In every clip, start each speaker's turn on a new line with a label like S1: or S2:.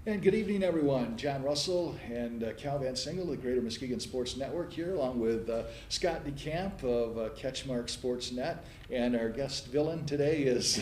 S1: And good evening, everyone. John Russell and Cal Van Singel, the Greater Muskegon Sports Network here, along with Scott DeCamp of CatchMark SportsNet. And our guest villain today is,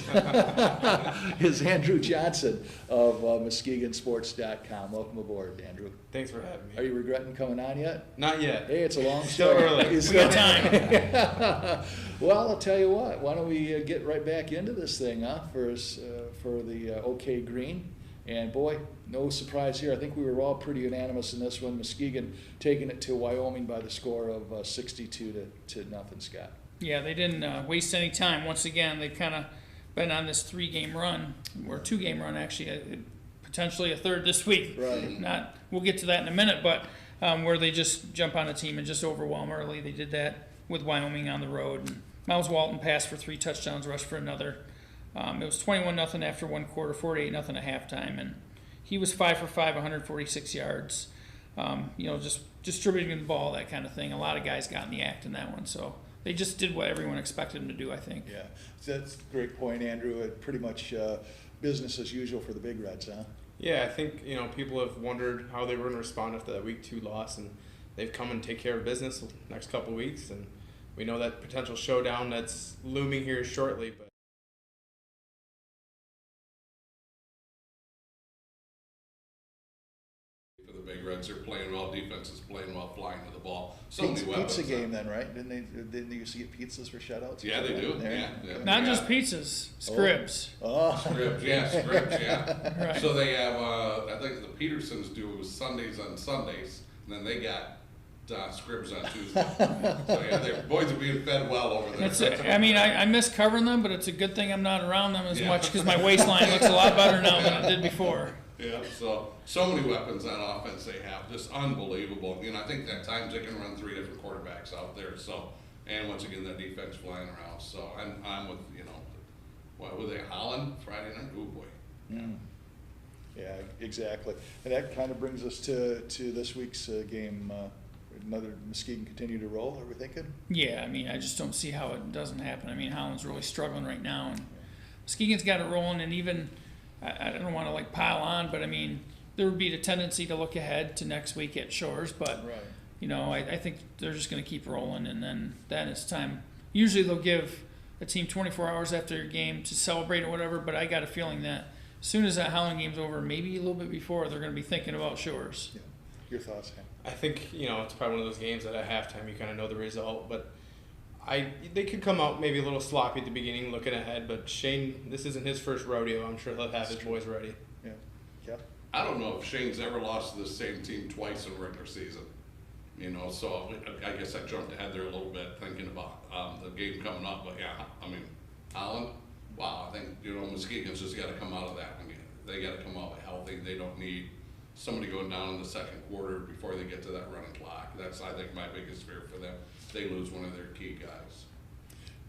S1: is Andrew Johnson of MuskegonSports.com. Welcome aboard, Andrew.
S2: Thanks for having me.
S1: Are you regretting coming on yet?
S2: Not yet.
S1: Hey, it's a long
S2: Still
S1: story.
S2: early.
S1: We
S2: got time.
S1: Well, I'll tell you what. Why don't we get right back into this thing, huh? For the OK Green. And boy, no surprise here. I think we were all pretty unanimous in this one. Muskegon taking it to Wyoming by the score of 62 to nothing, Scott.
S3: Yeah, they didn't waste any time. Once again, they've kind of been on this 3-game run, or 2-game run actually, potentially a third this week.
S1: Right.
S3: We'll get to that in a minute, but where they just jump on a team and just overwhelm early. They did that with Wyoming on the road. And Miles Walton passed for 3 touchdowns, rushed for another. It was 21-0 after one quarter, 48-0 at halftime, and he was 5 for 5, 146 yards. Just distributing the ball, that kind of thing. A lot of guys got in the act in that one, so they just did what everyone expected them to do, I think.
S1: Yeah, that's a great point, Andrew. It pretty much business as usual for the Big Reds, huh?
S2: Yeah, I think people have wondered how they were going to respond after that Week 2 loss, and they've come and take care of business the next couple of weeks, and we know that potential showdown that's looming here shortly, but
S4: Big Reds are playing well, defense is playing well, flying to the ball. So many weapons.
S1: Pizza game then, right? Didn't they used to get pizzas for shutouts?
S4: Yeah, they do. Yeah.
S3: Not just pizzas, scribs.
S4: Scribs, yeah.
S3: Right.
S4: So they have, I think the Petersons do Sundays on Sundays, and then they got scribs on Tuesday. So yeah, their boys are being fed well over there.
S3: I miss covering them, but it's a good thing I'm not around them as much because my waistline looks a lot better now than it did before.
S4: Yeah, so many weapons on offense they have, just unbelievable. I think at times they can run 3 different quarterbacks out there. So, and once again, that defense flying around. So I'm with what were they, Holland Friday night? Oh boy.
S1: Yeah, exactly. And that kind of brings us to this week's game. Another Muskegon continue to roll. Are we thinking?
S3: Yeah, I just don't see how it doesn't happen. Holland's really struggling right now, and Muskegon's got it rolling, and even. I don't want to pile on, but there would be the tendency to look ahead to next week at Shores, but
S1: right.
S3: I think they're just going to keep rolling, and then it's time. Usually they'll give a team 24 hours after a game to celebrate or whatever, but I got a feeling that as soon as that Holland game's over, maybe a little bit before, they're going to be thinking about Shores.
S1: Yeah. Your thoughts, Sam?
S2: I think it's probably one of those games that at halftime you kind of know the result, but they could come out maybe a little sloppy at the beginning looking ahead, but Shane, this isn't his first rodeo. I'm sure they'll have his boys ready.
S1: Yeah.
S4: I don't know if Shane's ever lost to the same team twice in regular season. So I guess I jumped ahead there a little bit thinking about the game coming up. But yeah, Holland, wow, I think, Muskegon's just got to come out of that one. They got to come out healthy. They don't need somebody going down in the second quarter before they get to that running clock. That's, I think, my biggest fear for them. They lose one of their key guys.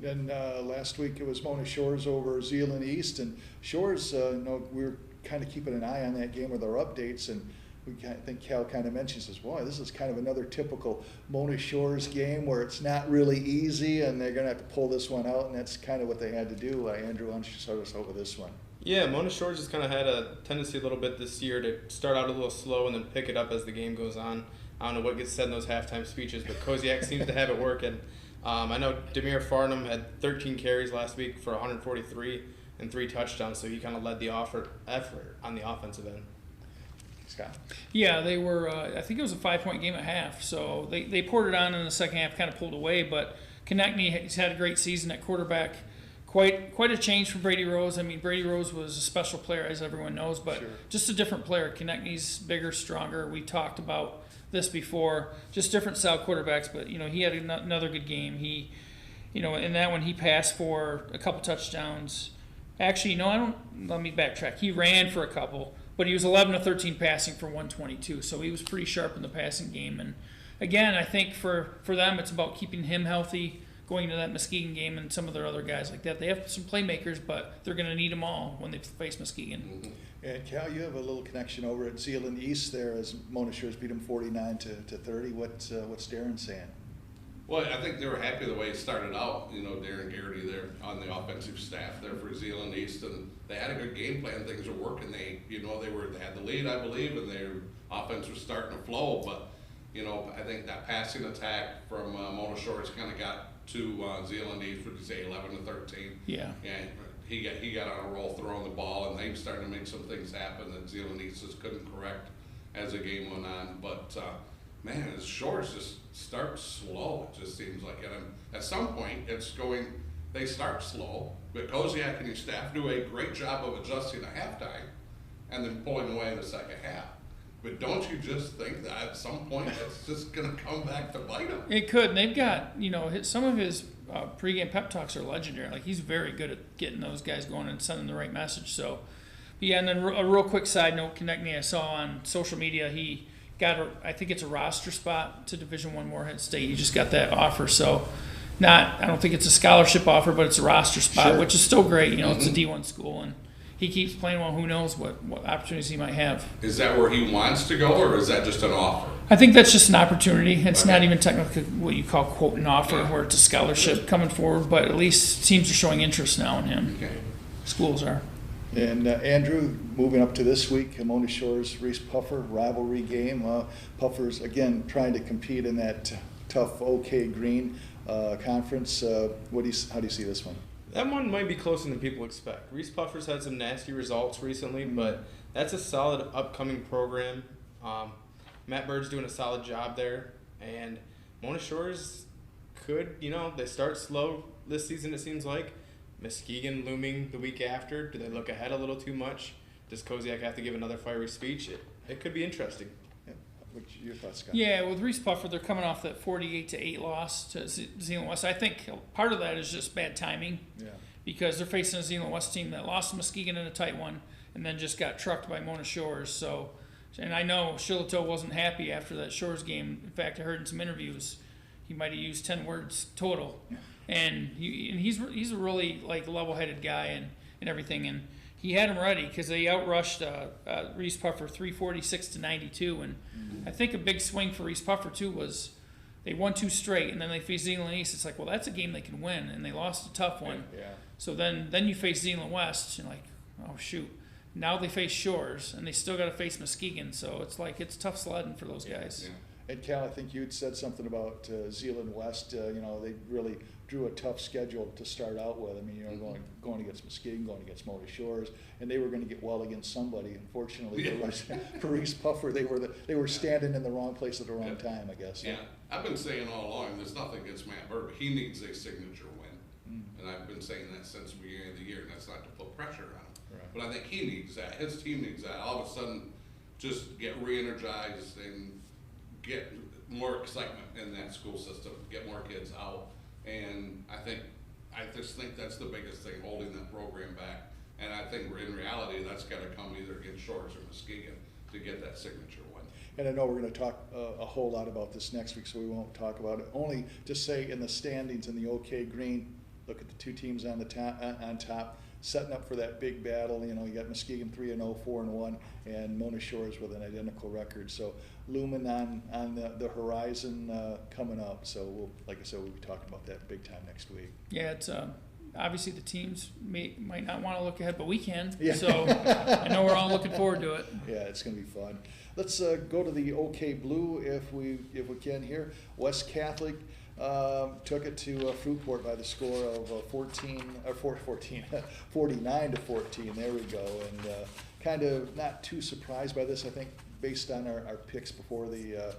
S1: Then last week it was Mona Shores over Zeeland East, and Shores, we were kind of keeping an eye on that game with our updates, and I think Cal kind of mentioned, says, boy, this is kind of another typical Mona Shores game where it's not really easy, and they're going to have to pull this one out, and that's kind of what they had to do. Andrew, why don't you start us out with this one?
S2: Yeah, Mona Shores has kind of had a tendency a little bit this year to start out a little slow and then pick it up as the game goes on. I don't know what gets said in those halftime speeches, but Koziak seems to have it working. I know Demir Farnham had 13 carries last week for 143 and 3 touchdowns, so he kind of led the effort on the offensive end.
S1: Scott?
S3: Yeah, they were, I think it was a 5-point game at half, so they poured it on in the second half, kind of pulled away, but Konechny has had a great season at quarterback. Quite a change from Brady Rose. Brady Rose was a special player, as everyone knows, but
S1: sure. Just
S3: a different player. Konechny's bigger, stronger. We talked about this before, just different style quarterbacks, but he had another good game. He, in that one he passed for a couple touchdowns. Actually, let me backtrack. He ran for a couple, but he was 11 of 13 passing for 122, so he was pretty sharp in the passing game. And again, I think for them it's about keeping him healthy going into that Muskegon game, and some of their other guys like that. They have some playmakers, but they're going to need them all when they face Muskegon.
S4: Mm-hmm.
S1: And Cal, you have a little connection over at Zeeland East there as Mona Shores beat them 49 to 30. What's Darren saying?
S4: Well, I think they were happy the way it started out. Darren Garrity there on the offensive staff there for Zeeland East, and they had a good game plan. Things were working. They had the lead, I believe, and their offense was starting to flow. But I think that passing attack from Mona Shores kind of got to Zeeland East. Would you say 11-13?
S3: Yeah.
S4: And he got on a roll throwing the ball, and they started to make some things happen that Zeeland East just couldn't correct as the game went on. But man, his Shores just start slow. It just seems like, and at some point they start slow, but Koziak and his staff do a great job of adjusting at halftime and then pulling away in the second half. But don't you just think that at some point it's just going to come back to bite him?
S3: It could. And they've got, some of his pregame pep talks are legendary. Like, he's very good at getting those guys going and sending the right message. So, but yeah, and then a real quick side note, Connect Me, I saw on social media, he got I think it's a roster spot to Division I Morehead State. He just got that offer. So, I don't think it's a scholarship offer, but it's a roster spot,
S1: Sure.
S3: which is still great. It's a D1 school, and he keeps playing well. Who knows what opportunities he might have.
S4: Is that where he wants to go, or is that just an offer?
S3: I think that's just an opportunity. It's
S4: Okay.
S3: not even technically what you call, quote, an offer, where it's a scholarship coming forward, but at least teams are showing interest now in him.
S4: Okay.
S3: Schools are.
S1: And Andrew, moving up to this week, Mona Shores, Reese Puffer, rivalry game. Puffer's, again, trying to compete in that tough OK Green conference. How do you see this one?
S2: That one might be closer than people expect. Reese Puffer's had some nasty results recently, but that's a solid upcoming program. Matt Bird's doing a solid job there, and Mona Shores could, they start slow this season, it seems like. Muskegon looming the week after. Do they look ahead a little too much? Does Koziak have to give another fiery speech? It could be interesting.
S1: Yeah. What's your thoughts, Scott?
S3: Yeah, with Reese Puffer, they're coming off that 48-8 loss to Zeeland West. I think part of that is just bad timing.
S1: Yeah.
S3: Because they're facing a Zeeland West team that lost to Muskegon in a tight one and then just got trucked by Mona Shores. So, and I know Shillito wasn't happy after that Shores game. In fact, I heard in some interviews he might have used 10 words total.
S1: Yeah.
S3: And he's a really level-headed guy and everything. And he had him ready because they outrushed Reese Puffer 346-92. And I think a big swing for Reese Puffer too was they won 2 straight, and then they faced Zeeland East. It's like, well, that's a game they can win, and they lost a tough one.
S1: Yeah.
S3: So then you face Zeeland West, and oh shoot. Now they face Shores, and they still got to face Muskegon. So it's tough sledding for those guys.
S4: Yeah.
S1: And Cal, I think you'd said something about Zeeland West. They really drew a tough schedule to start out with. I mean, going against Muskegon, going against Mona Shores, and they were going to get well against somebody. Unfortunately, for Reese Puffer, they were standing in the wrong place at the wrong time, I guess.
S4: Yeah, I've been saying all along, there's nothing against Matt Bird, but he needs a signature win. And I've been saying that since the beginning of the year, and that's not to put pressure on him.
S1: Right.
S4: But I think he needs that. His team needs that. All of a sudden, just get re-energized and get more excitement in that school system, get more kids out. And I just think that's the biggest thing, holding that program back. And I think in reality, that's got to come either against Shores or Muskegon to get that signature win.
S1: And I know we're going to talk a whole lot about this next week, so we won't talk about it. Only to say in the standings in the OK Green, look at the 2 teams on top, setting up for that big battle. You got Muskegon 3-0, 4-1, and Mona Shores with an identical record. So looming on the horizon coming up. So like I said, we'll be talking about that big time next week.
S3: Yeah, it's obviously the teams might not want to look ahead, but we can.
S1: Yeah.
S3: So I know we're all looking forward to it.
S1: Yeah, it's going to be fun. Let's go to the OK Blue if we can here. West Catholic took it to Fruitport by the score of 49-14. There we go. And kind of not too surprised by this, I think, based on our picks before the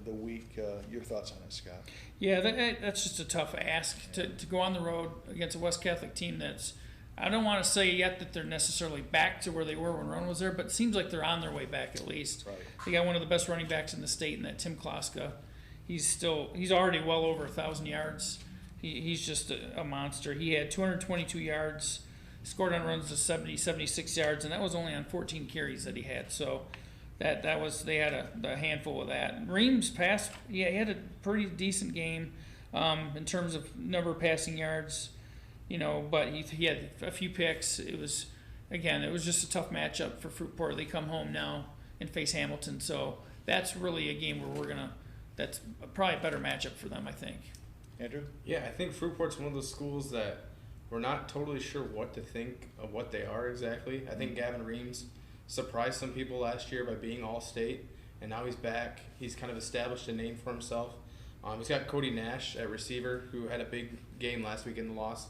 S1: week. Your thoughts on it, Scott?
S3: Yeah, that's just a tough ask to go on the road against a West Catholic team that's, I don't want to say yet that they're necessarily back to where they were when Rowan was there, but it seems like they're on their way back at least.
S1: Right.
S3: They got one of the best running backs in the state in that Tim Kloska. He's already well over 1,000 yards. He's just a monster. He had 222 yards, scored on runs of 70, 76 yards, and that was only on 14 carries that he had. So that was, they had a handful of that. Reams passed, yeah, he had a pretty decent game in terms of number of passing yards, but he had a few picks. It was just a tough matchup for Fruitport. They come home now and face Hamilton, so that's really a game where we're gonna that's probably a better matchup for them, I think.
S1: Andrew?
S2: Yeah, I think Fruitport's one of those schools that we're not totally sure what to think of what they are exactly. I think Gavin Reams surprised some people last year by being All-State, and now he's back. He's kind of established a name for himself. He's got Cody Nash at receiver, who had a big game last week in the loss,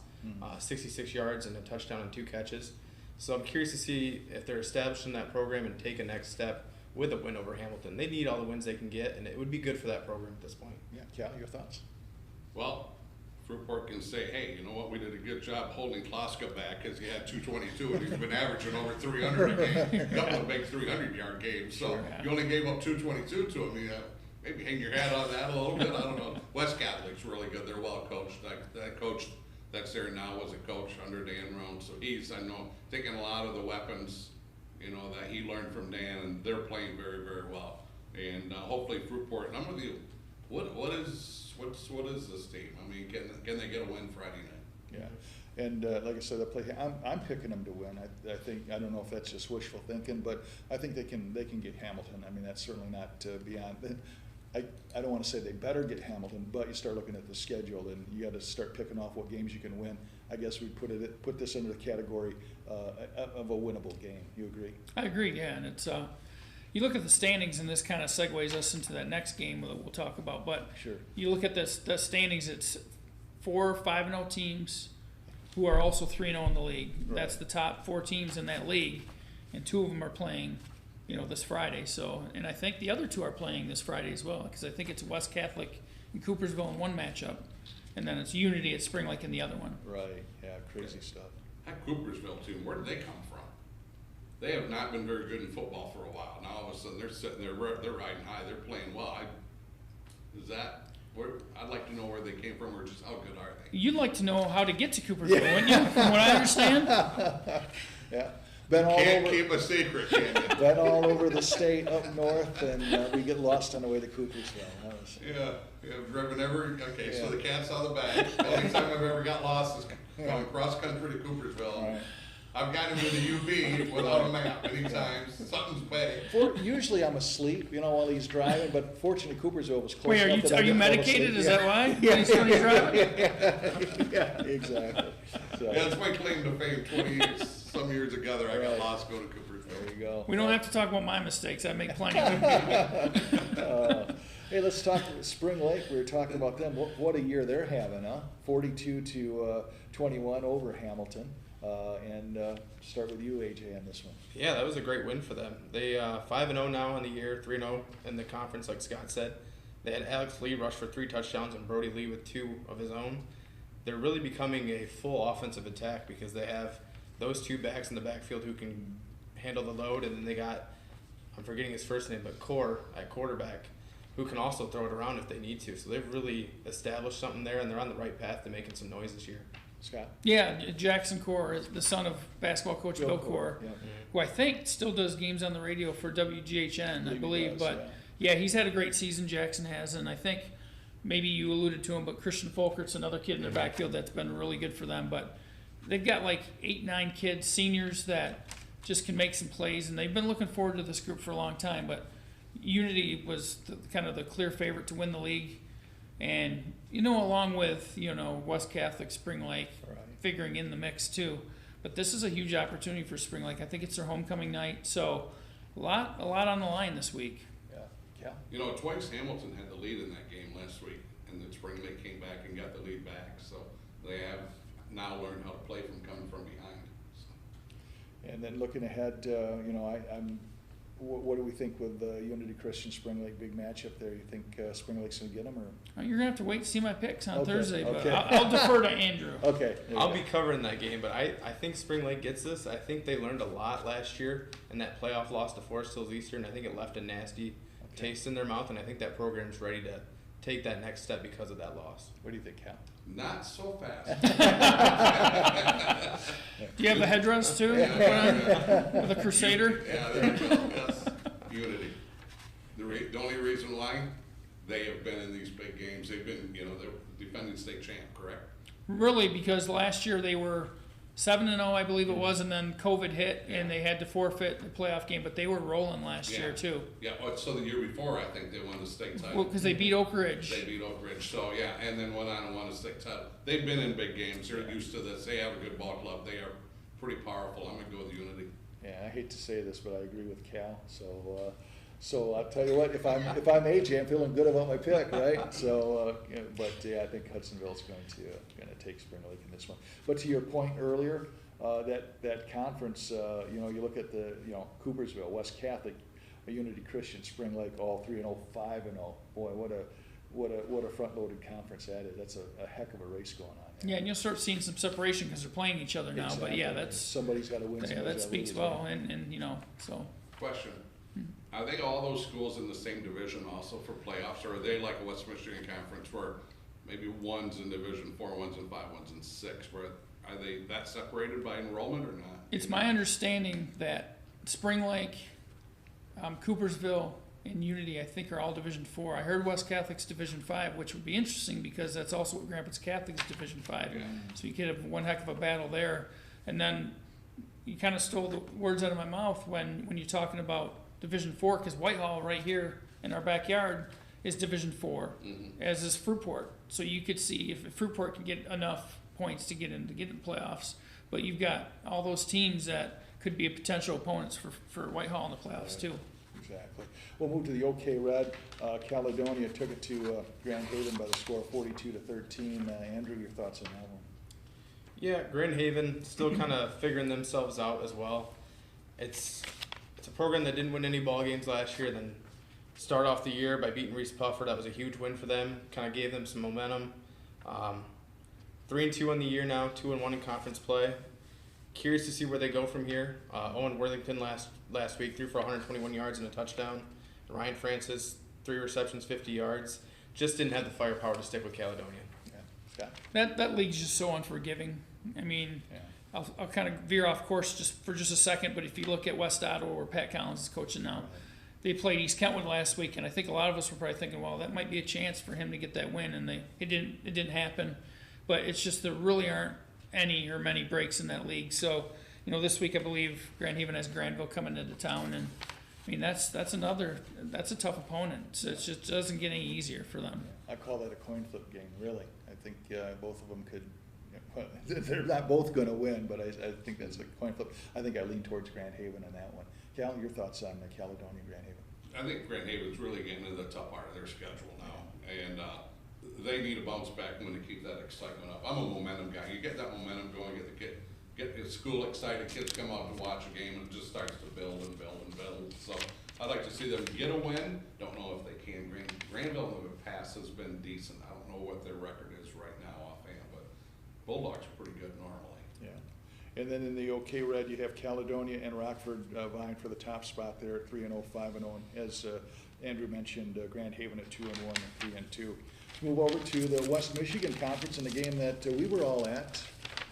S2: 66 yards and a touchdown and 2 catches. So I'm curious to see if they're establishing that program and take a next step with a win over Hamilton. They need all the wins they can get, and it would be good for that program at this point.
S1: Yeah, Cal, your thoughts?
S4: Well, Fruitport can say, hey, you know what, we did a good job holding Kloska back because he had 222 and he's been averaging over 300 a game, a couple of big 300-yard games. So you only gave up 222 to him. You know, maybe hang your hat on that a little bit. I don't know. West Catholic's really good. They're well coached. That coach that's there now was a coach under Dan Roan. So he's, I know, taking a lot of the weapons, you know, that he learned from Dan, and they're playing very, very well. And hopefully Fruitport, and I'm with you. What is this team? I mean, can they get a win Friday night?
S1: Yeah, and like I said, I'm picking them to win. I think, I don't know if that's just wishful thinking, but I think they can get Hamilton. I mean, that's certainly not beyond. I don't want to say they better get Hamilton, but you start looking at the schedule and you got to start picking off what games you can win. I guess we put this under the category of a winnable game. You agree?
S3: I agree, yeah, and it's you look at the standings, and this kind of segues us into that next game that we'll talk about. But
S1: Sure.
S3: You look at the standings; it's 4 5-0 teams who are also 3-0 in the league.
S1: Right.
S3: That's the top 4 teams in that league, and 2 of them are playing, this Friday. So, and I think the other 2 are playing this Friday as well, because I think it's West Catholic and Coopersville in one matchup, and then it's Unity at Spring Lake in the other one.
S1: Right. Yeah. Crazy stuff.
S4: That Coopersville team, where did they come from? They have not been very good in football for a while. Now all of a sudden they're sitting there, they're riding high, they're playing well. I'd like to know where they came from, or just how good are they?
S3: You'd like to know how to get to Coopersville, wouldn't you? From what I understand.
S1: Yeah. Been all
S4: Can't
S1: over.
S4: keep a secret, can you?
S1: Been all over the state up north, and we get lost on the way to Coopersville.
S4: Yeah, driven okay, so
S1: Yeah.
S4: the cat's out of the bag. The only time I've ever got lost is going cross country to Coopersville.
S1: Right.
S4: I've gotten to the UB without a map many times. Something's bad.
S1: Usually I'm asleep, while he's driving, but fortunately Coopersville was close
S3: Wait,
S1: enough that I
S3: are you
S1: didn't fall
S3: medicated?
S1: asleep.
S3: Is
S1: Yeah.
S3: that why? When he's driving?
S1: Yeah, exactly. So,
S4: Yeah, that's my claim to fame. 20 years, some years together, I got
S1: Right.
S4: lost going to Coopersville.
S1: there you go.
S3: We don't have to talk about my mistakes. I make plenty of them.
S1: Hey, let's talk Spring Lake. We were talking about them. What a year they're having, huh? 42-21 over Hamilton. And start with you, AJ, on this one.
S2: Yeah, that was a great win for them. They 5-0 now in the year, 3-0 in the conference, like Scott said. They had Alex Lee rush for 3 touchdowns and Brody Lee with 2 of his own. They're really becoming a full offensive attack because they have those 2 backs in the backfield who can handle the load, and then they got, I'm forgetting his first name, but Core at quarterback, who can also throw it around if they need to. So they've really established something there, and they're on the right path to making some noise this year.
S1: Scott?
S3: Yeah, Jackson Core is the son of basketball coach Bill Core,
S1: Yeah.
S3: who I think still does games on the radio for WGHN, I believe.
S1: Does,
S3: But yeah, he's had a great season, Jackson has, and I think maybe you alluded to him, but Christian Folkert's another kid in their backfield that's been really good for them. But they've got like 8-9 kids, seniors, that just can make some plays, and they've been looking forward to this group for a long time. But Unity was kind of the clear favorite to win the league. And, along with, West Catholic, Spring Lake,
S1: Right.
S3: figuring in the mix too. But this is a huge opportunity for Spring Lake. I think it's their homecoming night. So a lot on the line this week.
S1: Yeah. Cal?
S4: Twice Hamilton had the lead in that game last week, and then Spring Lake came back and got the lead back. So they have now learned how to play from coming from behind. So.
S1: And then looking ahead, what do we think with Unity Christian Spring Lake big matchup there? You think Spring Lake's going to get them, or?
S3: You're gonna have to wait to see my picks on
S1: Okay,
S3: Thursday, but
S1: okay.
S3: I'll defer to Andrew.
S1: Okay. there you
S2: I'll
S1: go.
S2: be covering that game, but I think Spring Lake gets this. I think they learned a lot last year in that playoff loss to Forest Hills Eastern. I think it left a nasty taste in their mouth, and I think that program's ready to take that next step because of that loss.
S1: What do you think, Cal?
S4: Not so fast.
S3: Do you have the headdress too? With a Crusader?
S4: Yeah, there you go. Yes. Unity. The only reason why they have been in these big games, they've been, they're defending state champ, correct?
S3: Really, because last year they were 7-0, I believe it was, and then COVID hit, and they had to forfeit the playoff game. But they were rolling last year too.
S4: Yeah, so the year before, I think they won the state title.
S3: Well, because they beat Oak Ridge.
S4: They beat Oak Ridge, so yeah, and then went on and won a state title. They've been in big games. They're used to this. They have a good ball club. They are pretty powerful. I'm gonna go with Unity.
S1: Yeah, I hate to say this, but I agree with Cal. So I'll tell you what, if I'm AJ, I'm feeling good about my pick, right? So, but yeah, I think Hudsonville's going to take Spring Lake in this one. But to your point earlier, that conference, you look at the Coopersville, West Catholic, Unity Christian, Spring Lake, all 3-0, 5-0. Boy, what a front-loaded conference that is. That's a heck of a race going on there.
S3: Yeah, and you'll start seeing some separation because they're playing each other now.
S1: Exactly.
S3: But yeah, that's
S1: somebody's got to win.
S3: Yeah, that speaks well, and so.
S4: Question. Are they all those schools in the same division also for playoffs, or are they like a West Michigan Conference where maybe one's in Division 4, one's in 5, one's in 6? Where are they that separated by enrollment or not?
S3: It's my understanding that Spring Lake, Coopersville, and Unity, I think, are all Division 4. I heard West Catholic's Division 5, which would be interesting because that's also what Grand Rapids Catholic's Division 5.
S4: Yeah.
S3: So you could have one heck of a battle there. And then you kind of stole the words out of my mouth when you're talking about Division 4, because Whitehall right here in our backyard is Division 4, as is Fruitport. So you could see if Fruitport can get enough points to get in the playoffs. But you've got all those teams that could be potential opponents for Whitehall in the playoffs too.
S1: Exactly. We'll move to the OK Red. Caledonia took it to Grand Haven by the score of 42-13. Andrew, your thoughts on that one?
S2: Yeah, Grand Haven still kind of figuring themselves out as well. It's a program that didn't win any ball games last year. Then start off the year by beating Reese Puffer. That was a huge win for them. Kind of gave them some momentum. 3-2 on the year now, 2-1 in conference play. Curious to see where they go from here. Owen Worthington last week threw for 121 yards and a touchdown. Ryan Francis, 3 receptions, 50 yards. Just didn't have the firepower to stick with Caledonia.
S1: Yeah. Scott?
S3: That league's just so unforgiving. I mean, I'll kind of veer off course for just a second, but if you look at West Ottawa, where Pat Collins is coaching now, they played East Kentwood last week, and I think a lot of us were probably thinking, well, that might be a chance for him to get that win, and it didn't happen. But it's just there really aren't any or many breaks in that league. So, this week I believe Grand Haven has Granville coming into town, and I mean that's a tough opponent. So it just doesn't get any easier for them.
S1: I call that a coin flip game, really. I think both of them could. They're not both going to win, but I think that's a coin flip. I think I lean towards Grand Haven on that one. Cal, your thoughts on Caledonia and Grand Haven?
S4: I think Grand Haven's really getting into the tough part of their schedule now, and they need to bounce back and to keep that excitement up. I'm a momentum guy. You get that momentum going, get the school excited, kids come out to watch a game, and it just starts to build and build and build. So I'd like to see them get a win. Don't know if they can. Granville in the past has been decent. I don't know what their record is right now offhand, but Bulldogs are pretty good normally.
S1: Yeah. And then in the OK Red, you have Caledonia and Rockford vying for the top spot there at 3-0, 5-0. And as Andrew mentioned, Grand Haven at 2-1 and 3-2. Let's move over to the West Michigan Conference in the game that we were all at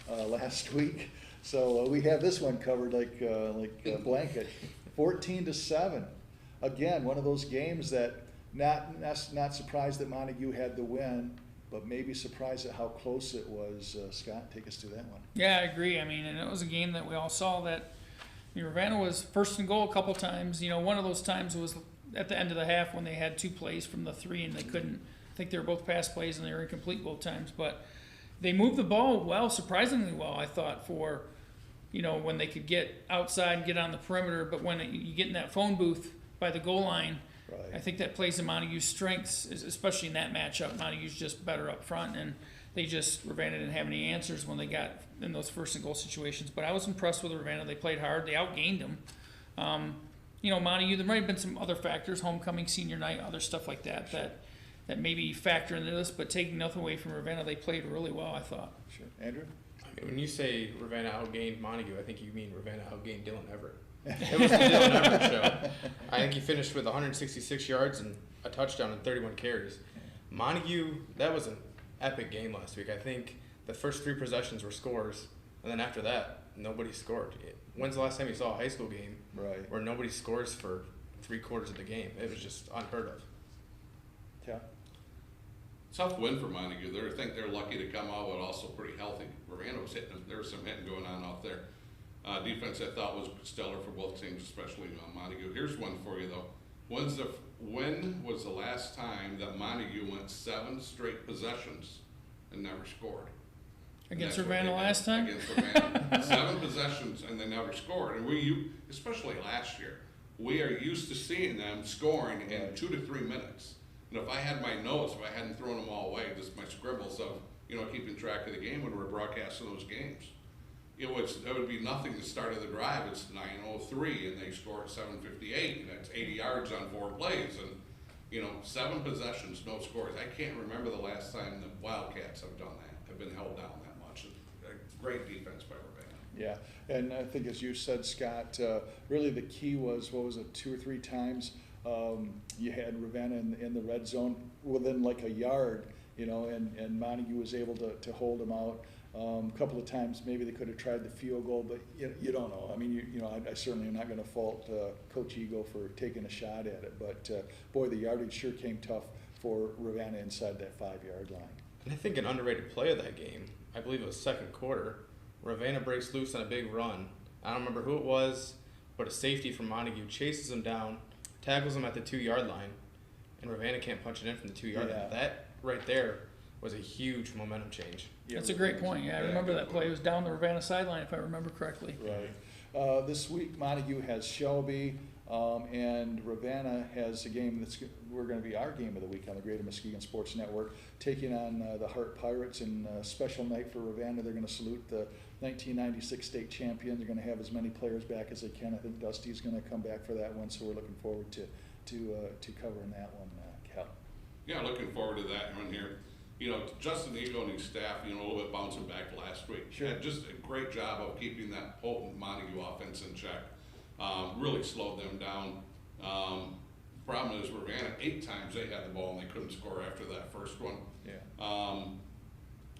S1: last week. So we have this one covered like a blanket. 14-7. Again, one of those games that not surprised that Montague had the win, but maybe surprised at how close it was. Scott, take us through that one.
S3: Yeah, I agree. I mean, and it was a game that we all saw that Ravenna was first and goal a couple times. One of those times was at the end of the half when they had 2 plays from the 3 and they couldn't. I think they were both pass plays and they were incomplete both times. But they moved the ball well, surprisingly well, I thought, for when they could get outside and get on the perimeter. But when you get in that phone booth by the goal line,
S1: right.
S3: I think that plays to Montague's strengths, especially in that matchup. Montague's just better up front, and Ravenna didn't have any answers when they got in those first and goal situations. But I was impressed with Ravenna. They played hard. They outgained them. Montague, there might have been some other factors, homecoming, senior night, other stuff like that, that maybe factor into this. But taking nothing away from Ravenna, they played really well, I thought.
S1: Sure. Andrew?
S2: When you say Ravenna outgained Montague, I think you mean Ravenna outgained Dylan Everett. It was the Dylan Everett show. I think he finished with 166 yards and a touchdown and 31 carries. Montague, that was an epic game last week. I think the first 3 possessions were scores, and then after that, nobody scored. When's the last time you saw a high school game where nobody scores for 3/4 of the game? It was just unheard of.
S1: Yeah.
S4: Tough win for Montague. I think they're lucky to come out, but also pretty healthy. Ravenna was hitting, there was some hitting going on out there. Defense I thought was stellar for both teams, especially Montague. Here's one for you though. When was the last time that Montague went 7 straight possessions and never scored?
S3: Against Ravenna last time?
S4: Against Ravenna. 7 possessions and they never scored. And especially last year, we are used to seeing them scoring in 2 to 3 minutes. And if I had my notes, if I hadn't thrown them all away, just my scribbles of, keeping track of the game when we're broadcasting those games, it would be nothing to start of the drive. It's 9:03 and they score at 7:58 and that's 80 yards on 4 plays and 7 possessions, no scores. I can't remember the last time the Wildcats have done that, have been held down that much. A great defense by Ravenna.
S1: Yeah, and I think as you said, Scott, really the key was, 2 or 3 times you had Ravenna in the red zone within like a yard, and Montague was able to hold them out. A couple of times maybe they could have tried the field goal, but you don't know. I mean, I certainly am not going to fault Coach Ego for taking a shot at it, but boy, the yardage sure came tough for Ravenna inside that 5-yard line.
S2: And I think an underrated play of that game, I believe it was second quarter, Ravenna breaks loose on a big run. I don't remember who it was, but a safety from Montague chases him down, tackles him at the 2-yard line, and Ravenna can't punch it in from the 2-yard line. That right there was a huge momentum change.
S3: That's a great point. Yeah, I remember that play. It was down the Ravenna sideline, if I remember correctly.
S1: Right. This week, Montague has Shelby, and Ravenna has a game that's we're going to be our game of the week on the Greater Muskegon Sports Network, taking on the Hart Pirates. And a special night for Ravenna. They're going to salute the 1996 state champion. They're going to have as many players back as they can. I think Dusty's going to come back for that one, so we're looking forward to covering that one, Cal.
S4: Yeah, looking forward to that one here. Justin Ego and his staff, a little bit bouncing back last week.
S1: Sure.
S4: Had just a great job of keeping that potent Montague offense in check. Really slowed them down. Problem is, Ravenna, 8 times they had the ball and they couldn't score after that first one.
S1: Yeah.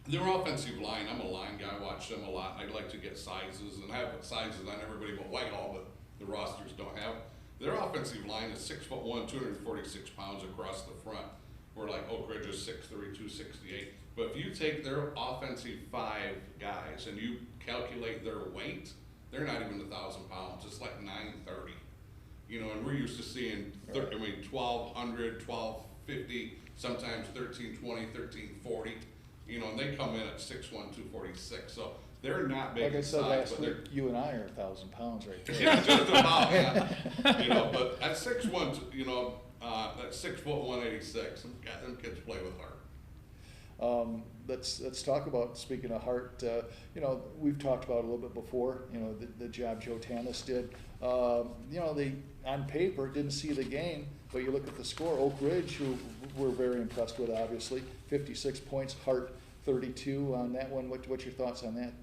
S4: Their offensive line, I'm a line guy, watch them a lot. I'd like to get sizes, and I have sizes on everybody but Whitehall, but the rosters don't have. Their offensive line is 6'1", 246 pounds across the front. We're like Oak Ridge is 6'3", 268. But if you take their offensive 5 guys and you calculate their weight, they're not even 1,000 pounds. It's like 930. And we're used to seeing 1,200, 1,250, sometimes 1,320, 1,340. And they come in at 6'1", 246. So they're not big
S1: like I
S4: in
S1: said
S4: size,
S1: last week, you and I are 1,000 pounds right there.
S4: yeah, just about. Yeah. But at 6'1", that's 6 foot 186. Them kids play with heart.
S1: Let's talk about, speaking of Hart, we've talked about it a little bit before, the job Joe Tanis did. They, on paper, didn't see the game, but you look at the score, Oak Ridge, who we're very impressed with, obviously, 56 points, Hart 32 on that one. What's your thoughts on that,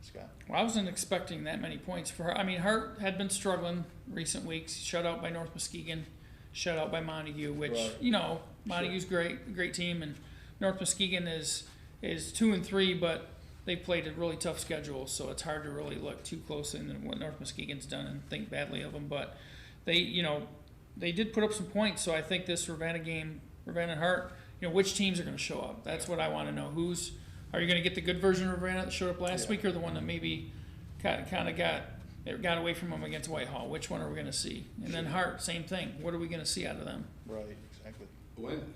S1: Scott?
S3: Well, I wasn't expecting that many points for Hart. I mean, Hart had been struggling recent weeks, shut out by North Muskegon, shut out by Montague, which,
S1: right.
S3: Montague's great team, and North Muskegon is 2-3, but they played a really tough schedule, so it's hard to really look too closely into what North Muskegon's done and think badly of them. But they did put up some points, so I think this Ravenna game, Ravenna and Hart, which teams are going to show up? That's what I want to know. Are you going to get the good version of Ravenna that showed up last week, or the one that maybe kind of got away from them against Whitehall? Which one are we going to see? And then Hart, same thing. What are we going to see out of them?
S1: Right, exactly.
S4: When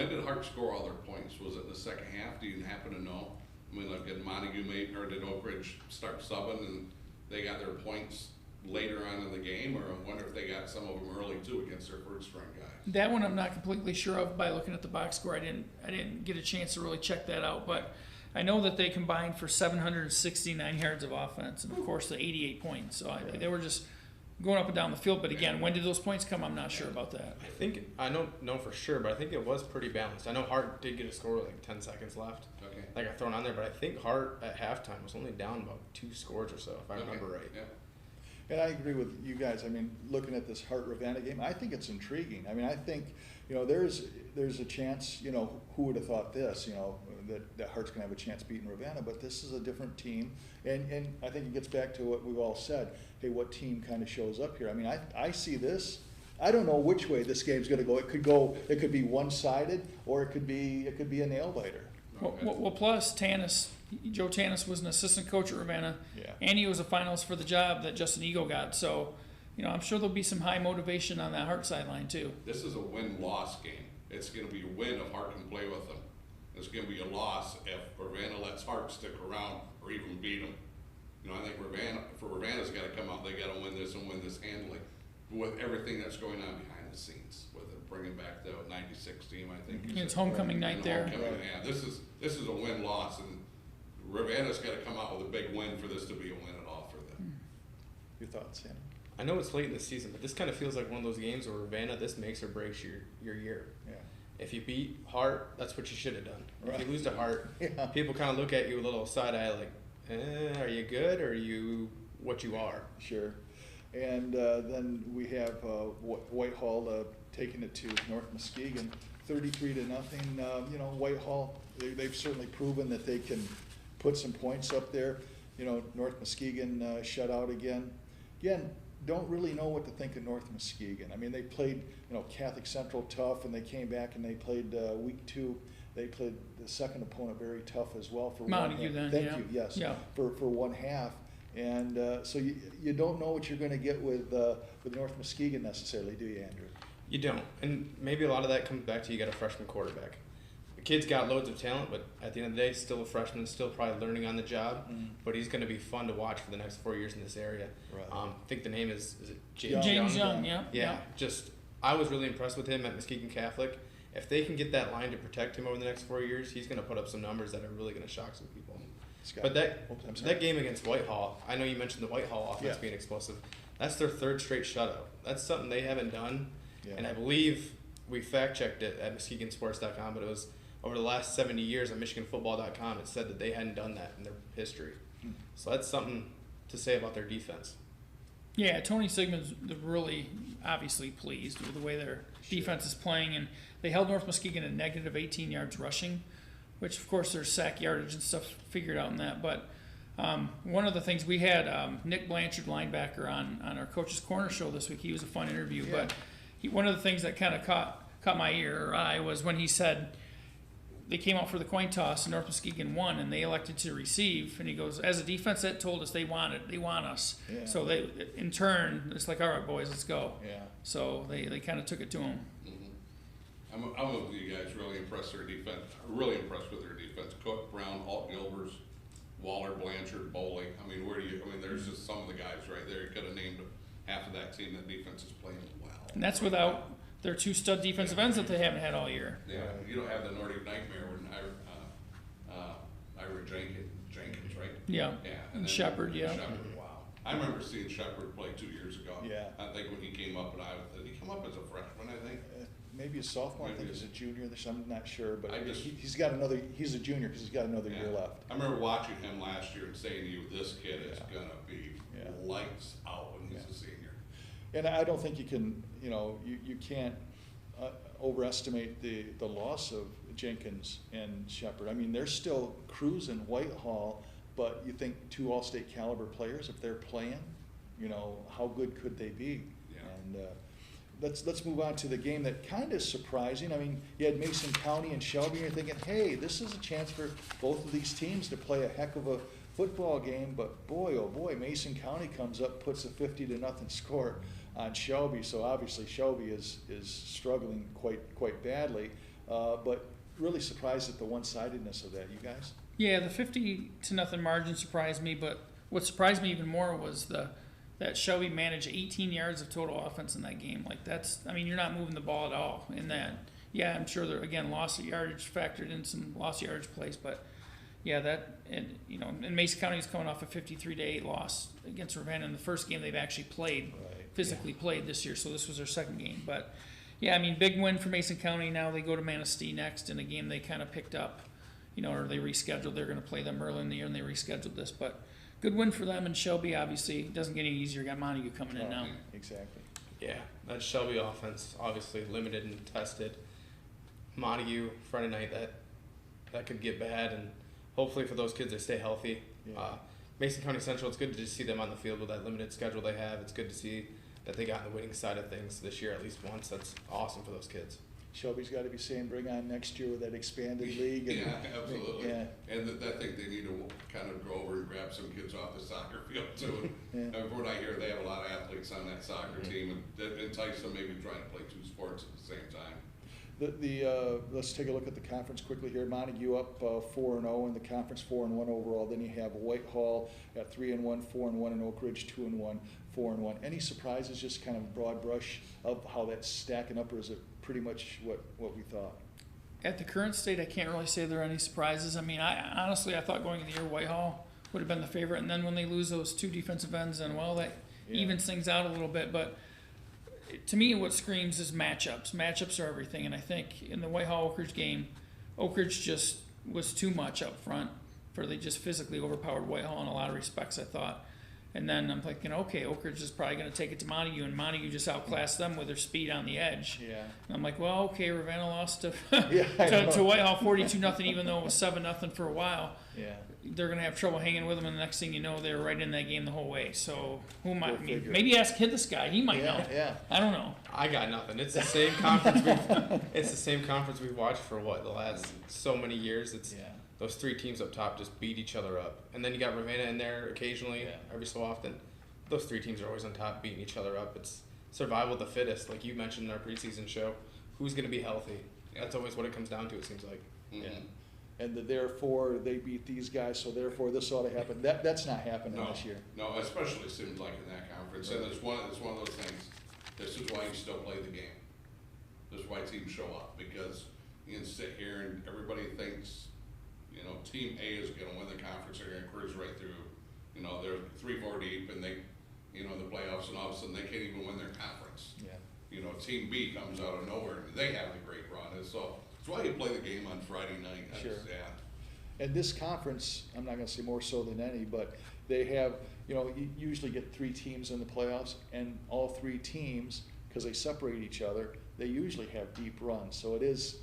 S4: did Hart score all their points? Was it in the second half? Do you happen to know? I mean, like, did Montague or did Oak Ridge start subbing and they got their points later on in the game? Or I wonder if they got some of them early too against their first string guys.
S3: That one I'm not completely sure of by looking at the box score. I didn't get a chance to really check that out, but I know that they combined for 769 yards of offense and of course the 88 points. So they were just going up and down the field. But again, when did those points come? I'm not sure about that.
S2: I don't know for sure, but I think it was pretty balanced. I know Hart did get a score with like 10 seconds left.
S4: Okay.
S2: Like I thrown on there, but I think Hart at halftime was only down about 2 scores or so, if I remember right.
S4: Yeah.
S1: And I agree with you guys. I mean, looking at this Hart-Ravenna game, I think it's intriguing. I mean, I think, there's a chance, who would have thought this, that Hart's going to have a chance beating Ravenna, but this is a different team. And I think it gets back to what we've all said. Hey, what team kind of shows up here? I mean, I see this I don't know which way this game's gonna go. It could be one-sided, or it could be a nail-biter.
S3: Well, plus Joe Tanis was an assistant coach at Ravenna,
S1: Yeah.
S3: and he was a finalist for the job that Justin Eagle got. So, I'm sure there'll be some high motivation on that Hart sideline too.
S4: This is a win-loss game. It's gonna be a win if Hart can play with them. It's gonna be a loss if Ravenna lets Hart stick around or even beat them. I think Ravenna's gotta come out, they gotta win this and win this handily with everything that's going on behind the scenes, with it bringing back the '96 team, I think.
S3: It's homecoming night there.
S4: Homecoming, yeah, this is a win-loss, and Ravenna's gotta come out with a big win for this to be a win at all for them.
S1: Your thoughts, Sam?
S2: I know it's late in the season, but this kind of feels like one of those games where Ravenna, this makes or breaks your year.
S1: Yeah.
S2: If you beat Hart, that's what you should have done.
S1: Right.
S2: If you lose to Hart,
S1: Yeah.
S2: people kind of look at you a little side-eye like, are you good or are you what you are?
S1: Sure. And then we have Whitehall taking it to North Muskegon, 33-0. Whitehall, they've certainly proven that they can put some points up there. North Muskegon shut out again. Again, don't really know what to think of North Muskegon. I mean, they played, Catholic Central tough, and they came back and they played week 2. They played the second opponent very tough as well for
S3: Montague
S1: one half.
S3: then,
S1: Thank you, yes.
S3: Yeah.
S1: For one half. And so you don't know what you're going to get with North Muskegon necessarily, do you, Andrew?
S2: You don't. And maybe a lot of that comes back to you got a freshman quarterback. The kid's got loads of talent, but at the end of the day, still a freshman, still probably learning on the job.
S1: Mm.
S2: But he's going to be fun to watch for the next 4 years in this area.
S1: Right.
S2: I think the name is it
S3: James Young, yeah.
S2: Yeah, I was really impressed with him at Muskegon Catholic. If they can get that line to protect him over the next 4 years, he's going to put up some numbers that are really going to shock some people.
S1: Scott.
S2: But
S1: I'm sorry.
S2: that game against Whitehall, I know you mentioned the Whitehall offense
S1: Yeah.
S2: being explosive. That's their 3rd straight shutout. That's something they haven't done.
S1: Yeah.
S2: And I believe we fact-checked it at MuskegonSports.com, but it was over the last 70 years on MichiganFootball.com, it said that they hadn't done that in their history.
S1: Hmm.
S2: So that's something to say about their defense.
S3: Yeah, Tony Sigmund's really obviously pleased with the way their defense is playing, and they held North Muskegon at negative 18 yards rushing, which of course there's sack yardage and stuff figured out in that. But one of the things we had Nick Blanchard, linebacker, on our Coach's Corner show this week. He was a fun interview,
S1: Yeah.
S3: but one of the things that kind of caught my ear or eye was when he said they came out for the coin toss and North Muskegon won, and they elected to receive. And he goes, as a defense, that told us they want us.
S1: Yeah.
S3: So they, in turn, it's like, all right, boys, let's go.
S1: Yeah.
S3: So they kind of took it to him.
S4: Mm-hmm. I'm with you guys, really impressed with their defense. Really impressed with their defense. Cook, Brown, Alt Gilbers, Waller, Blanchard, Bowley. There's just some of the guys right there. You could have named half of that team. That defense is playing well.
S3: And that's without their 2 stud defensive ends that they haven't had all year.
S4: Yeah, you don't have the Nordic Nightmare when Ira Jenkins, right?
S3: Yeah.
S4: Yeah.
S3: And Shepard, yeah.
S4: Shepard, wow. I remember seeing Shepard play 2 years ago.
S1: Yeah.
S4: I think when he came up at Iowa, did he come up as a freshman, I think?
S1: Maybe a sophomore. I think he's a junior. I'm not sure, but
S4: I just-
S1: he's got another. He's a junior because he's got another year
S4: Yeah.
S1: left.
S4: I remember watching him last year and saying to you, this kid is
S1: Yeah.
S4: gonna be
S1: Yeah.
S4: lights out when he's
S1: Yeah.
S4: a senior.
S1: And I don't think you can. You can't overestimate the loss of Jenkins and Shepard. I mean, they're still cruising Whitehall, but you think 2 all-state caliber players, if they're playing, how good could they be?
S4: Yeah.
S1: And let's move on to the game that kind of surprising. I mean, you had Mason County and Shelby, and you're thinking, hey, this is a chance for both of these teams to play a heck of a football game. But boy, oh boy, Mason County comes up, puts a 50-0 score on Shelby. So obviously Shelby is struggling quite badly. But really surprised at the one-sidedness of that. You guys?
S3: Yeah, the 50-0 margin surprised me, but what surprised me even more was that Shelby managed 18 yards of total offense in that game. You're not moving the ball at all in that. Yeah, I'm sure there, again, loss of yardage factored in some loss of yardage plays, but yeah, and Mason County is coming off a 53-8 loss against Ravenna in the first game they've actually played, physically played this year, so this was their second game. But yeah, big win for Mason County. Now they go to Manistee next in a game they kind of picked up, or they rescheduled. They're going to play them early in the year, and they rescheduled this, but good win for them. And Shelby obviously doesn't get any easier. Got Montague coming in now.
S1: Exactly.
S2: Yeah, that Shelby offense, obviously limited and tested. Montague, Friday night, that could get bad, and hopefully for those kids they stay healthy.
S1: Yeah.
S2: Mason County Central, it's good to just see them on the field with that limited schedule they have. It's good to see that they got on the winning side of things this year at least once. That's awesome for those kids.
S1: Shelby's got to be saying, bring on next year with that expanded league. And,
S4: Yeah, absolutely.
S1: Yeah.
S4: And I think they need to kind of go over and grab some kids off the soccer field too.
S1: Yeah.
S4: And from what I hear, they have a lot of athletes on that soccer team, and that entice them maybe trying to play 2 sports at the same time.
S1: Let's take a look at the conference quickly here. Montague up 4-0 in the conference, 4-1 overall. Then you have Whitehall at 3-1, 4-1, and Oak Ridge 2-1, 4-1. Any surprises? Just kind of broad brush of how that's stacking up, or is it pretty much what we thought?
S3: At the current state, I can't really say there are any surprises. I mean, I honestly thought going into the year Whitehall would have been the favorite, and then when they lose those 2 defensive ends, and well, that evens things out a little bit. But to me, what screams is matchups. Matchups are everything, and I think in the Whitehall Oak Ridge game, Oak Ridge just was too much up front for they just physically overpowered Whitehall in a lot of respects, I thought. And then I'm thinking, okay, Oak Ridge is probably going to take it to Montague, and Montague just outclassed them with their speed on the edge.
S1: Yeah.
S3: And I'm like, well, okay, Ravenna lost to
S1: Yeah,
S3: to Whitehall 42-0, even though it was 7-0 for a while.
S1: Yeah.
S3: They're going to have trouble hanging with them, and the next thing you know, they're right in that game the whole way. So who might?
S1: Go figure.
S3: Maybe ask this guy. He might know.
S1: Yeah.
S3: I don't know.
S2: I got nothing. It's the same conference. It's the same conference we've watched for the last so many years. It's those 3 teams up top just beat each other up, and then you got Ravenna in there occasionally, every so often. Those 3 teams are always on top, beating each other up. It's survival of the fittest, like you mentioned in our preseason show. Who's going to be healthy? That's always what it comes down to. It seems like.
S4: Mm-hmm.
S1: Yeah. And therefore they beat these guys, so therefore this ought to happen. That's not happening this year.
S4: No, especially seems like in that conference. And it's one of those things. This is why you still play the game. This is why teams show up, because you can sit here and everybody thinks, Team A is going to win the conference. They're going to cruise right through. They're 3-4 deep, and they, the playoffs, and all of a sudden they can't even win their conference.
S1: Yeah.
S4: Team B comes out of nowhere, and they have a great run. And so that's why you play the game on Friday night.
S1: Sure.
S4: Yeah.
S1: And this conference, I'm not going to say more so than any, but they have, you usually get 3 teams in the playoffs, and all 3 teams, because they separate each other, they usually have deep runs. So it is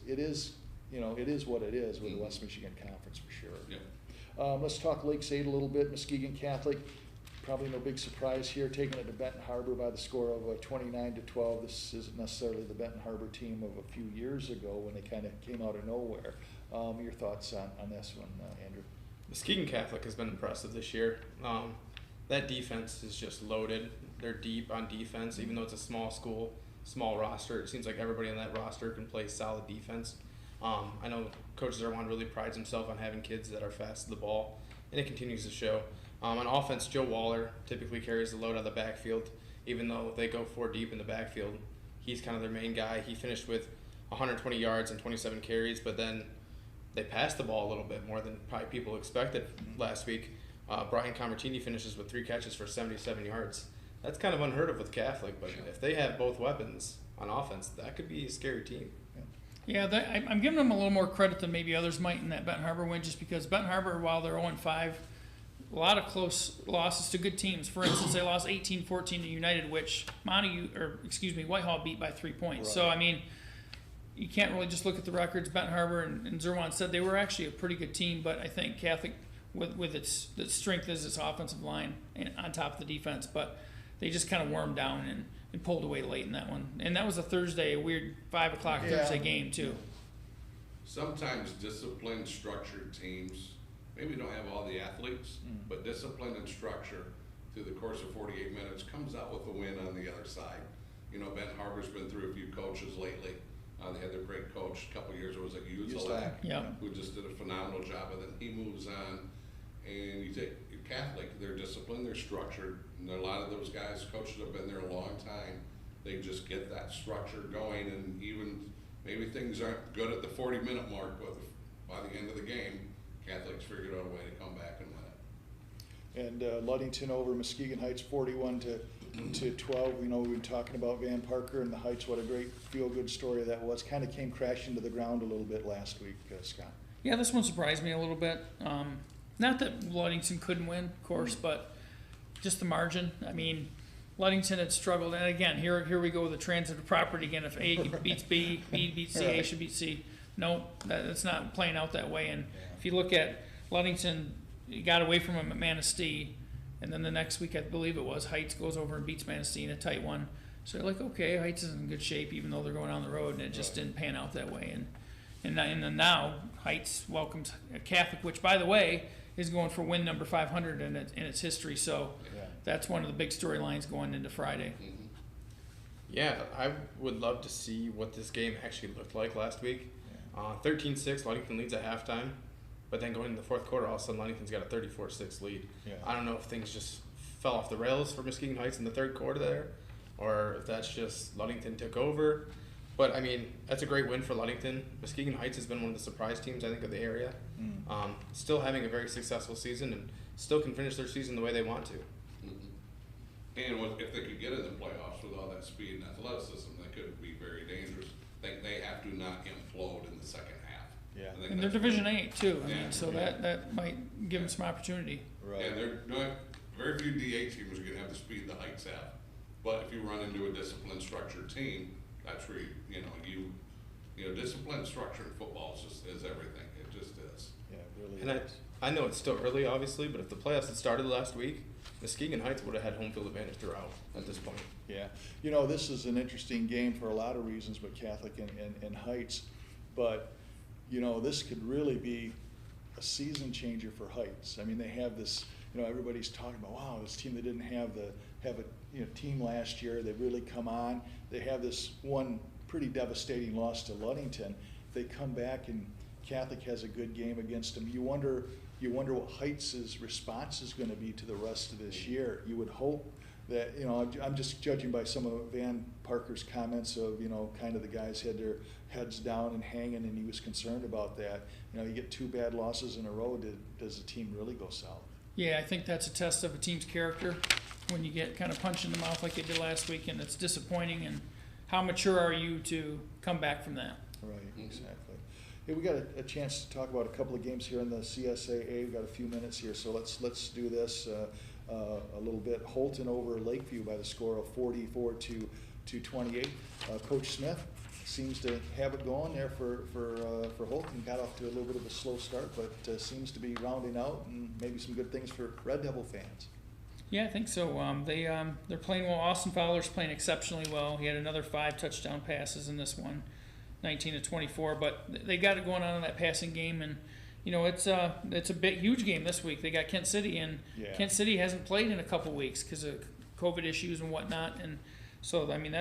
S1: what it is with the West Michigan Conference for sure.
S4: Yeah.
S1: Let's talk Lakes 8 a little bit. Muskegon Catholic, probably no big surprise here, taking it to Benton Harbor by the score of 29-12. This isn't necessarily the Benton Harbor team of a few years ago when they kind of came out of nowhere. Your thoughts on this one, Andrew?
S2: Muskegon Catholic has been impressive this year. That defense is just loaded. They're deep on defense, even though it's a small school, small roster. It seems like everybody on that roster can play solid defense. I know Coach Zerwan really prides himself on having kids that are fast to the ball, and it continues to show. On offense, Joe Waller typically carries the load out of the backfield, even though they go 4 deep in the backfield. He's kind of their main guy. He finished with 120 yards and 27 carries, but then they passed the ball a little bit more than probably people expected last week. Brian Convertini finishes with 3 catches for 77 yards. That's kind of unheard of with Catholic, but if they have both weapons on offense, that could be a scary team.
S3: Yeah, I'm giving them a little more credit than maybe others might in that Benton Harbor win, just because Benton Harbor, while they're 0-5, a lot of close losses to good teams. For instance, they lost 18-14 to United, which Whitehall beat by 3 points. Right. So, I mean, you can't really just look at the records. Benton Harbor and Zerwan said they were actually a pretty good team, but I think Catholic, with its strength is its offensive line and on top of the defense, but they just kind of wore them down and pulled away late in that one. And that was a Thursday, a weird 5 o'clock Thursday game, too.
S4: Sometimes disciplined, structured teams maybe don't have all the athletes, but discipline and structure through the course of 48 minutes comes out with a win on the other side. Benton Harbor's been through a few coaches lately. They had their great coach a couple of years. It was like who just did a phenomenal job, and then he moves on. And you take Catholic, they're disciplined, they're structured, and a lot of those guys, coaches have been there a long time. They just get that structure going, and even maybe things aren't good at the 40-minute mark, but by the end of the game, Catholics figured out a way to come back and win it.
S1: And Ludington over Muskegon Heights 41-12. We've been talking about Van Parker and the Heights. What a great feel-good story that was. Kind of came crashing to the ground a little bit last week, Scott.
S3: Yeah, this one surprised me a little bit. Not that Ludington couldn't win, of course, but just the margin. I mean, Ludington had struggled, and again, here we go with the transitive property again. If A beats B, B beats C, A should beat C. No, that's not playing out that way. And if you look at Ludington, you got away from him at Manistee, and then the next week, I believe it was, Heights goes over and beats Manistee in a tight one. So like, okay, Heights is in good shape, even though they're going on the road, and it just didn't pan out that way. And then now Heights welcomes Catholic, which, by the way, is going for win number 500 in its history. So that's one of the big storylines going into Friday.
S2: Yeah, I would love to see what this game actually looked like last week. 13-6, Ludington leads at halftime, but then going into the fourth quarter, all of a sudden Ludington's got a 34-6 lead. I don't know if things just fell off the rails for Muskegon Heights in the third quarter there, or if that's just Ludington took over. But, I mean, that's a great win for Ludington. Muskegon Heights has been one of the surprise teams, I think, of the area. Still having a very successful season and still can finish their season the way they want to.
S4: And if they could get in the playoffs with all that speed and athleticism, they could be very dangerous. They have to not implode in the second half.
S3: And they're Division 8 too. I mean, so that might give them some opportunity.
S4: And they're not very few D8 teams are going to have the speed the Heights have. But if you run into a disciplined, structured team, that's where you know, discipline, structure in football is everything. It just is.
S1: Yeah, it really
S2: And
S1: is.
S2: I know it's still early, obviously, but if the playoffs had started last week, Muskegon Heights would have had home field advantage throughout at this point.
S1: Yeah, you know, this is an interesting game for a lot of reasons, but Catholic and Heights. But, you know, this could really be a season changer for Heights. I mean, they have this, you know, everybody's talking about, wow, this team that didn't have a team last year, they really come on. They have this one pretty devastating loss to Ludington. They come back and Catholic has a good game against them. You wonder what Heights' response is going to be to the rest of this year. You would hope that, you know, I'm just judging by some of Van Parker's comments of, you know, kind of the guys had their heads down and hanging, and he was concerned about that. You know, you get 2 bad losses in a row, does the team really go south?
S3: Yeah, I think that's a test of a team's character when you get kind of punched in the mouth like they did last week, and it's disappointing. And how mature are you to come back from that?
S1: Right, exactly. Hey, we got a chance to talk about a couple of games here in the CSAA. We've got a few minutes here, so let's do this a little bit. Holton over Lakeview by the score of 44-28. Coach Smith seems to have it going there for Holton. Got off to a little bit of a slow start, but seems to be rounding out, and maybe some good things for Red Devil fans.
S3: Yeah, I think so. They're playing well. Austin Fowler's playing exceptionally well. He had another 5 touchdown passes in this one, 19-24. But they got it going on in that passing game, and you know it's a huge game this week. They got Kent City, and Kent City hasn't played in a couple weeks because of COVID issues and whatnot. And so I mean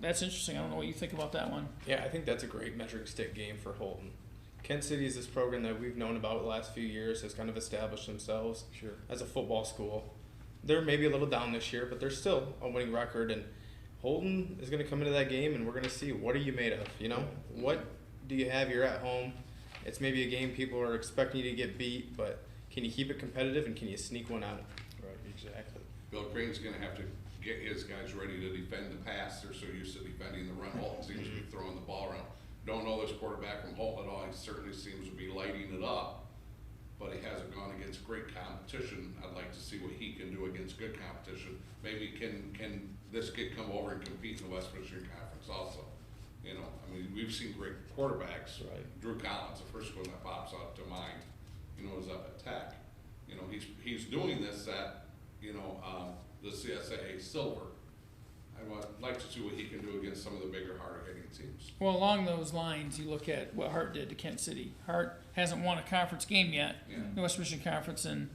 S3: that's interesting. I don't know what you think about that one.
S2: Yeah, I think that's a great measuring stick game for Holton. Kent City is this program that we've known about the last few years, has kind of established themselves as a football school. They're maybe a little down this year, but they're still a winning record. And Holton is going to come into that game, and we're going to see, what are you made of? You know, what do you have? You're at home. It's maybe a game people are expecting you to get beat, but can you keep it competitive, and can you sneak one out?
S1: Right, exactly.
S4: Bill Crane's going to have to get his guys ready to defend the pass. They're so used to defending the run. Holton seems to be throwing the ball around. Don't know this quarterback from Holton at all. He certainly seems to be lighting it up, but he hasn't gone against great competition. I'd like to see what he can do against good competition. Maybe can this kid come over and compete in the West Michigan Conference also? You know, I mean, we've seen great quarterbacks.
S1: Right.
S4: Drew Collins, the first one that pops up to mind, you know, is up at Tech. You know, he's doing this at, you know, the CSAA Silver. I'd like to see what he can do against some of the bigger, harder-hitting teams.
S3: Well, along those lines, you look at what Hart did to Kent City. Hart hasn't won a conference game yet in the West Michigan Conference, and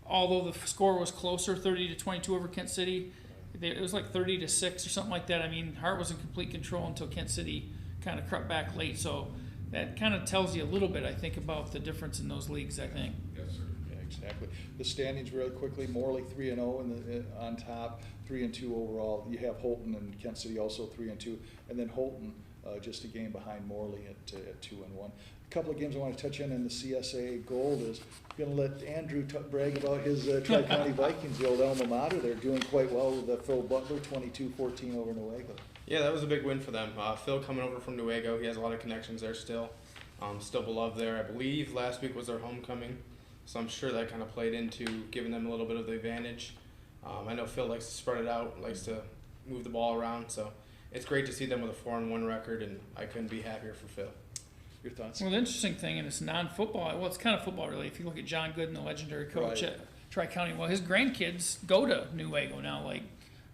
S3: although the score was closer, 30-22 over Kent City, it was like 30-6 or something like that. I mean, Hart was in complete control until Kent City kind of crept back late. So that kind of tells you a little bit, I think, about the difference in those leagues, I think.
S4: Yes, sir.
S1: Yeah, exactly. The standings really quickly. Morley 3-0 on top, 3-2 overall. You have Holton and Kent City also 3-2, and then Holton just a game behind Morley at 2-1. A couple of games I want to touch on the CSA Gold is going to let Andrew brag about his Tri-County Vikings, the old alma mater. They're doing quite well with Phil Butler, 22-14 over Newaygo.
S2: Yeah, that was a big win for them. Phil coming over from Newaygo, he has a lot of connections there still. Still beloved there. I believe last week was their homecoming, so I'm sure that kind of played into giving them a little bit of the advantage. I know Phil likes to spread it out, likes to move the ball around, so it's great to see them with a 4-1 record, and I couldn't be happier for Phil.
S1: Your thoughts?
S3: Well, the interesting thing, and it's non-football, well, it's kind of football really. If you look at John Gooden, the legendary coach at Tri-County, well, his grandkids go to Newaygo now, like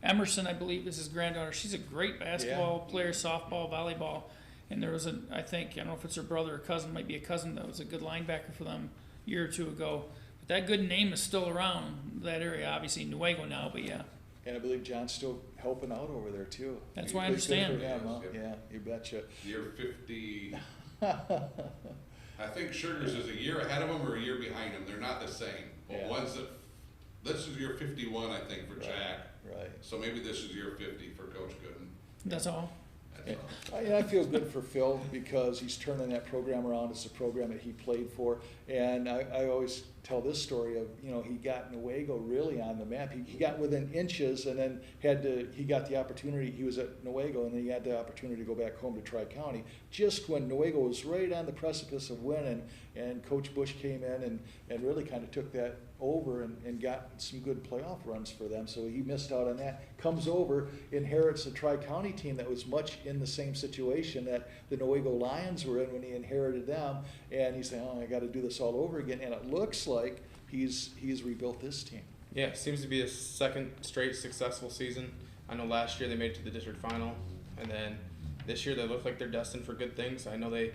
S3: Emerson, I believe, is his granddaughter. She's a great basketball player, softball, volleyball. And there was I don't know if it's her brother or cousin, might be a cousin that was a good linebacker for them a year or two ago. But that good name is still around that area, obviously Nuevo now, but yeah.
S1: And I believe John's still helping out over there too.
S3: That's what I understand.
S1: Good for him, huh?
S4: Yes,
S1: Yeah, you betcha.
S4: Year 50. I think Sugars is a year ahead of him or a year behind him. They're not the same. But
S1: Yeah.
S4: This is year 51, I think, for Jack.
S1: Right.
S4: So maybe this is year 50 for Coach Gooden.
S3: That's all.
S4: That's all.
S1: I feel good for Phil because he's turning that program around. It's a program that he played for. And I always tell this story of, he got Nuevo really on the map. He got within inches and then he got the opportunity. He was at Nuevo and then he had the opportunity to go back home to Tri-County just when Nuevo was right on the precipice of winning. And Coach Bush came in and really kind of took that over and got some good playoff runs for them. So he missed out on that. Comes over, inherits a Tri-County team that was much in the same situation that the Nuevo Lions were in when he inherited them. And he's saying, I got to do this all over again. And it looks like he's rebuilt this team.
S2: Yeah, it seems to be a second straight successful season. I know last year they made it to the district final, and then this year they look like they're destined for good things. I know they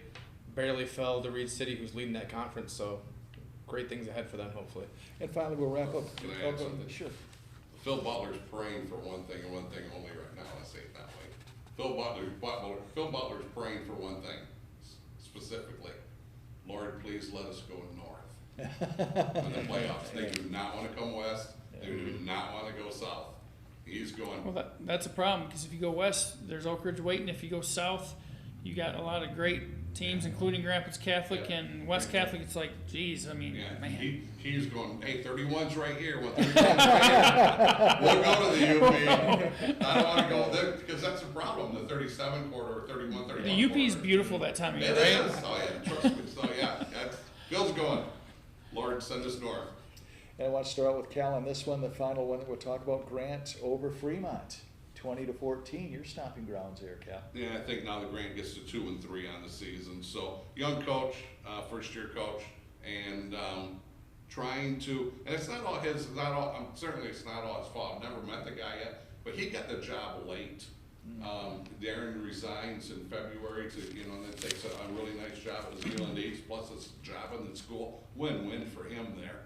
S2: barely fell to Reed City, who's leading that conference, so great things ahead for them, hopefully.
S1: And finally, we'll wrap up.
S4: Can I add something?
S1: Sure.
S4: Phil Butler's praying for one thing and one thing only right now. I say it that way. Phil Butler's praying for one thing specifically. Lord, please let us go north. In the playoffs, they do not want to come west. They do not want to go south. He's going.
S3: Well, that's a problem because if you go west, there's Oak Ridge waiting. If you go south, you got a lot of great teams, including Grand Rapids Catholic and West Catholic. It's like, geez, I mean, man.
S4: He's going, hey, 31's right here. Well, 31's right here. We'll go to the UP. I don't want to go there because that's the problem. The 37 quarter or 31, 31
S3: The UP is
S4: quarter.
S3: beautiful that time of year,
S4: It
S3: right?
S4: is. Oh, yeah. Trust me. So, yeah. Phil's going. Lord, send us north.
S1: And I want to start out with Cal on this one, the final one that we'll talk about, Grant over Fremont. 20-14, your stomping grounds here, Cal.
S4: Yeah, I think now the Grant gets to 2-3 on the season. So young coach, first year coach, and trying to, and it's not all his, certainly it's not all his fault. I've never met the guy yet, but he got the job late. Darren resigns in February and then takes a really nice job at Zealand East, plus a job in the school. Win-win for him there.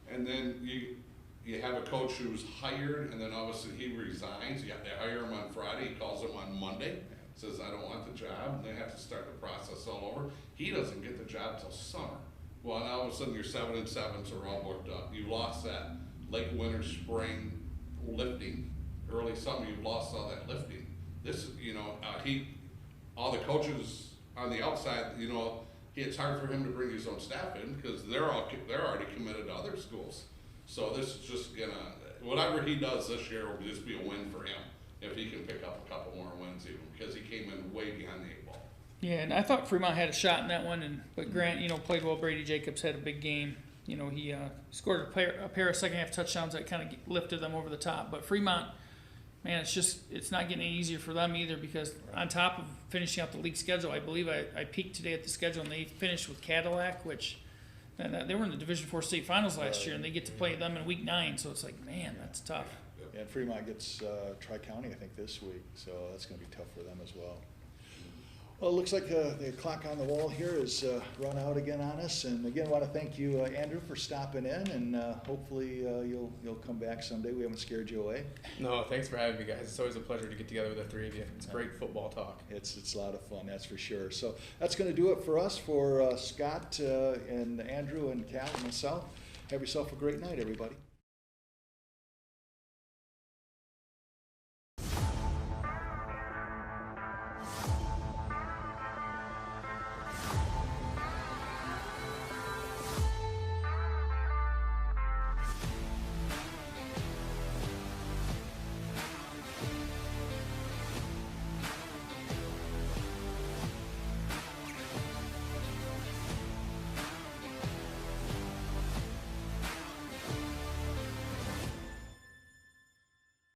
S4: And then you have a coach who's hired, and then obviously he resigns. They hire him on Friday. He calls him on Monday, says, I don't want the job. And they have to start the process all over. He doesn't get the job till summer. Well, now all of a sudden your 7 and 7s are all booked up. You lost that late winter, spring lifting. Early summer, you've lost all that lifting. This, all the coaches on the outside, it's hard for him to bring his own staff in because they're already committed to other schools. So this is just whatever he does this year will just be a win for him if he can pick up a couple more wins even because he came in way behind the 8 ball.
S3: Yeah, and I thought Fremont had a shot in that one, but Grant, played well. Brady Jacobs had a big game. He scored a pair of second half touchdowns that kind of lifted them over the top. But Fremont, man, it's not getting any easier for them either because on top of finishing out the league schedule, I believe I peeked today at the schedule and they finished with Cadillac, which they were in the Division IV state finals last year and they get to play them in week 9. So it's like, man, that's tough.
S1: Yeah, and Fremont gets Tri-County, I think, this week, so that's going to be tough for them as well. Well, it looks like the clock on the wall here is run out again on us. And again, I want to thank you, Andrew, for stopping in. And hopefully you'll come back someday. We haven't scared you away.
S2: No, thanks for having me, guys. It's always a pleasure to get together with the three of you. It's great football talk.
S1: It's a lot of fun, that's for sure. So that's going to do it for us, for Scott and Andrew and Cal and myself. Have yourself a great night, everybody.